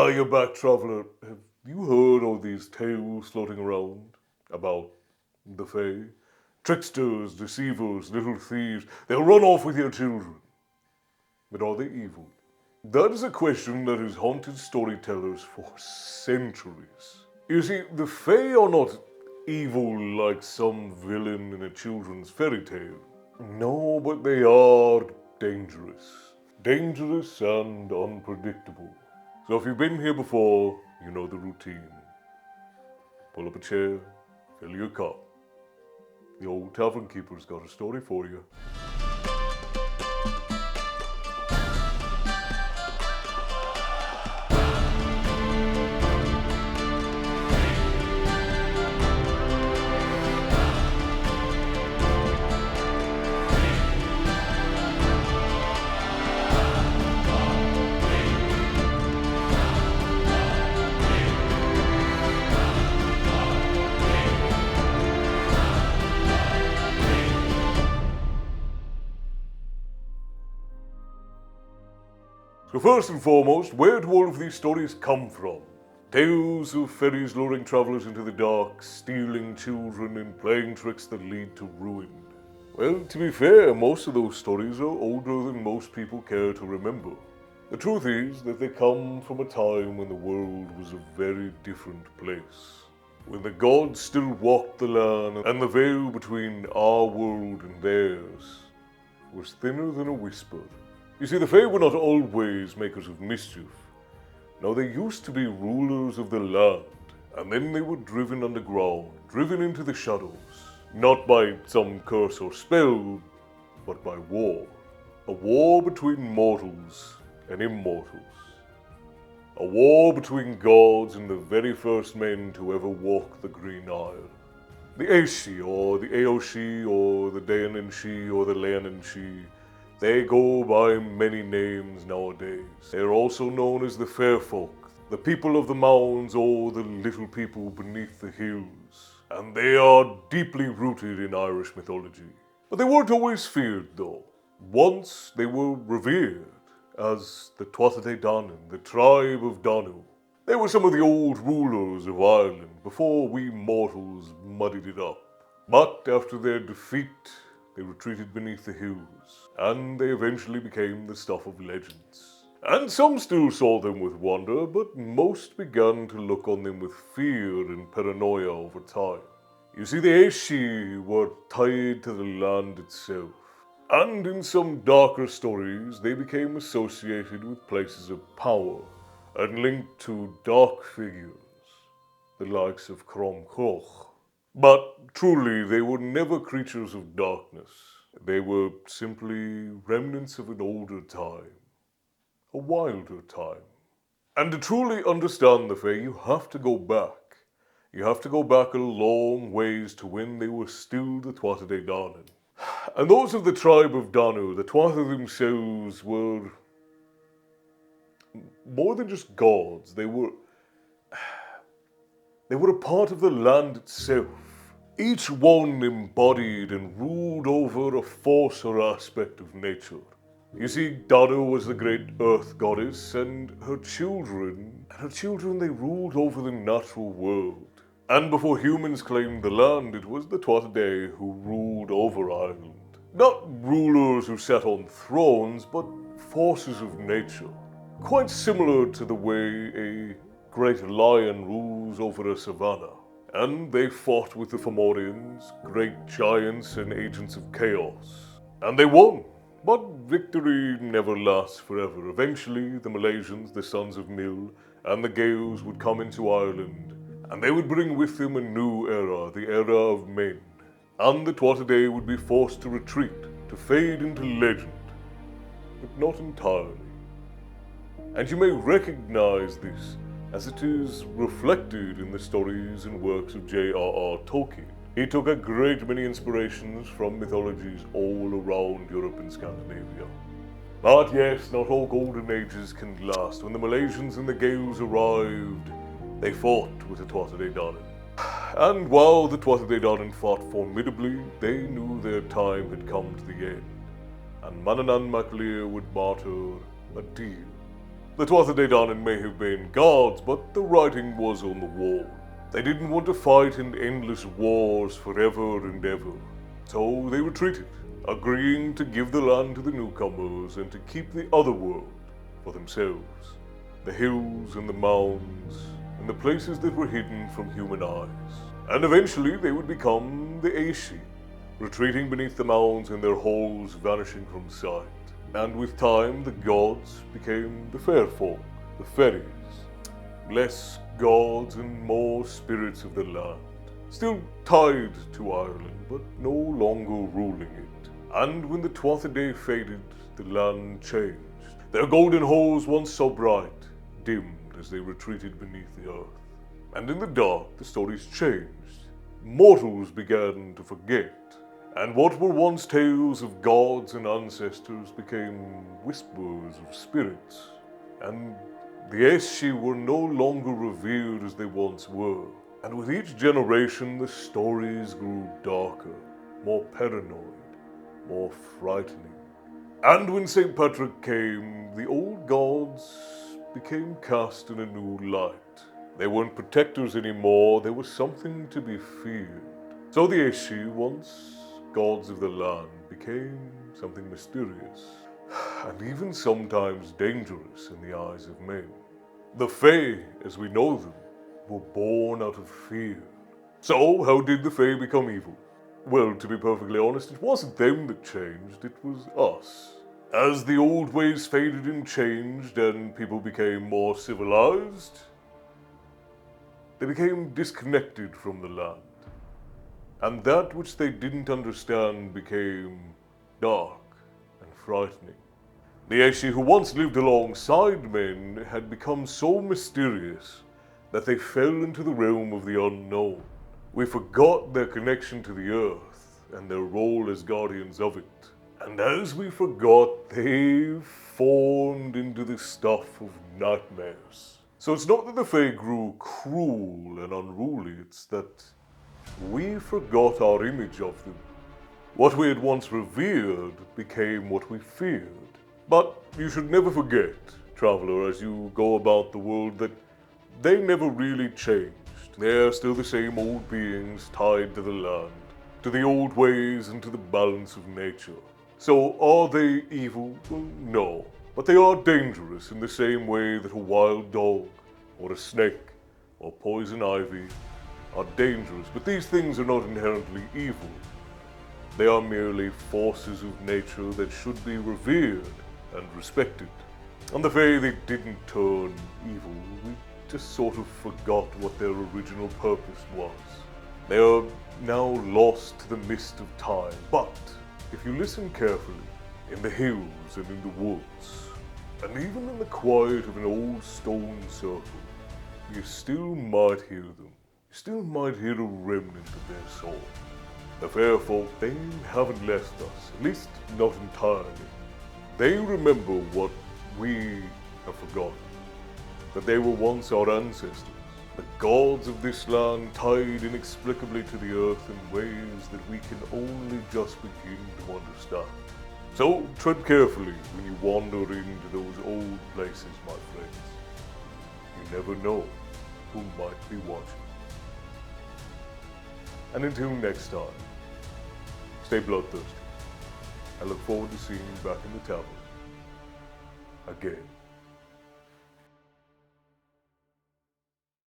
you're back, traveller. Have you heard all these tales floating around about the Fae? Tricksters, deceivers, little thieves, they'll run off with your children. But are they evil? That is a question that has haunted storytellers for centuries. You see, the Fae are not evil like some villain in a children's fairy tale. No, but they are dangerous. Dangerous and unpredictable. So if you've been here before, you know the routine. Pull up a chair, fill your cup. The old Tavern Keeper's got a story for you. So first and foremost, where do all of these stories come from? Tales of fairies luring travelers into the dark, stealing children, and playing tricks that lead to ruin. Well, to be fair, most of those stories are older than most people care to remember. The truth is that they come from a time when the world was a very different place. When the gods still walked the land, and the veil between our world and theirs was thinner than a whisper. You see, the Fae were not always makers of mischief. No, they used to be rulers of the land, and then they were driven underground, driven into the shadows. Not by some curse or spell, but by war. A war between mortals and immortals. A war between gods and the very first men to ever walk the Green Isle. The Aishi, or the Aoshi, or the Dayananshi, or the Leananshi. They go by many names nowadays. They are also known as the Fair Folk, the people of the mounds, or the little people beneath the hills. And they are deeply rooted in Irish mythology. But they weren't always feared, though. Once they were revered as the Tuatha Dé Danann, the tribe of Danu. They were some of the old rulers of Ireland before we mortals muddied it up. But after their defeat, they retreated beneath the hills, and they eventually became the stuff of legends. And some still saw them with wonder, but most began to look on them with fear and paranoia over time. You see, the Aishi were tied to the land itself, and in some darker stories, they became associated with places of power and linked to dark figures, the likes of Crom Coch. But truly, they were never creatures of darkness. They were simply remnants of an older time, a wilder time. And to truly understand the Fae, you have to go back. You have to go back a long ways to when they were still the Tuatha Dé Danann. And those of the tribe of Danu, the Tuatha themselves, were more than just gods. They were a part of the land itself. Each one embodied and ruled over a force or aspect of nature. You see, Danu was the great earth goddess, and her children, they ruled over the natural world. And before humans claimed the land, it was the Tuatha Dé who ruled over Ireland. Not rulers who sat on thrones, but forces of nature. Quite similar to the way a great lion rules over a savanna. And they fought with the Fomorians, great giants and agents of chaos. And they won. But victory never lasts forever. Eventually, the Malaysians, the sons of Mil, and the Gaels would come into Ireland, and they would bring with them a new era, the era of men. And the Tuatha Dé would be forced to retreat, to fade into legend. But not entirely. And you may recognize this as it is reflected in the stories and works of J.R.R. Tolkien. He took a great many inspirations from mythologies all around Europe and Scandinavia. But yes, not all golden ages can last. When the Malaysians and the Gaels arrived, they fought with the Tuatha Dé Danann. And while the Tuatha Dé Danann fought formidably, they knew their time had come to the end. And Manannán mac Lir would barter a deal. The Tuatha Dé Danann may have been gods, but the writing was on the wall. They didn't want to fight in endless wars forever and ever. So they retreated, agreeing to give the land to the newcomers and to keep the other world for themselves. The hills and the mounds and the places that were hidden from human eyes. And eventually they would become the Aesi, retreating beneath the mounds and their halls vanishing from sight. And with time, the gods became the fair folk, the fairies. Less gods and more spirits of the land. Still tied to Ireland, but no longer ruling it. And when the Tuatha Dé faded, the land changed. Their golden halls, once so bright, dimmed as they retreated beneath the earth. And in the dark, the stories changed. Mortals began to forget. And what were once tales of gods and ancestors became whispers of spirits. And the Aesi were no longer revered as they once were. And with each generation, the stories grew darker, more paranoid, more frightening. And when St. Patrick came, the old gods became cast in a new light. They weren't protectors anymore, they were something to be feared. So the Aesi, once gods of the land, became something mysterious, and even sometimes dangerous in the eyes of men. The Fae, as we know them, were born out of fear. So, how did the Fae become evil? Well, to be perfectly honest, it wasn't them that changed, it was us. As the old ways faded and changed and people became more civilized, they became disconnected from the land. And that which they didn't understand became dark and frightening. The Aesi who once lived alongside men had become so mysterious that they fell into the realm of the unknown. We forgot their connection to the earth and their role as guardians of it. And as we forgot, they formed into the stuff of nightmares. So it's not that the Fae grew cruel and unruly, it's that we forgot our image of them. What we had once revered became what we feared. But you should never forget, traveler, as you go about the world, that they never really changed. They're still the same old beings tied to the land, to the old ways and to the balance of nature. So are they evil? Well, no. But they are dangerous in the same way that a wild dog, or a snake, or poison ivy are dangerous. But these things are not inherently evil. They are merely forces of nature that should be revered and respected. And the Fae, they didn't turn evil. We just sort of forgot what their original purpose was. They are now lost to the mist of time. But if you listen carefully, in the hills and in the woods, and even in the quiet of an old stone circle, you still might hear them. You still might hear a remnant of their soul. The fair folk, they haven't left us, at least not entirely. They remember what we have forgotten, that they were once our ancestors, the gods of this land tied inexplicably to the earth in ways that we can only just begin to understand. So tread carefully when you wander into those old places, my friends. You never know who might be watching. And until next time, stay bloodthirsty. I look forward to seeing you back in the tavern again.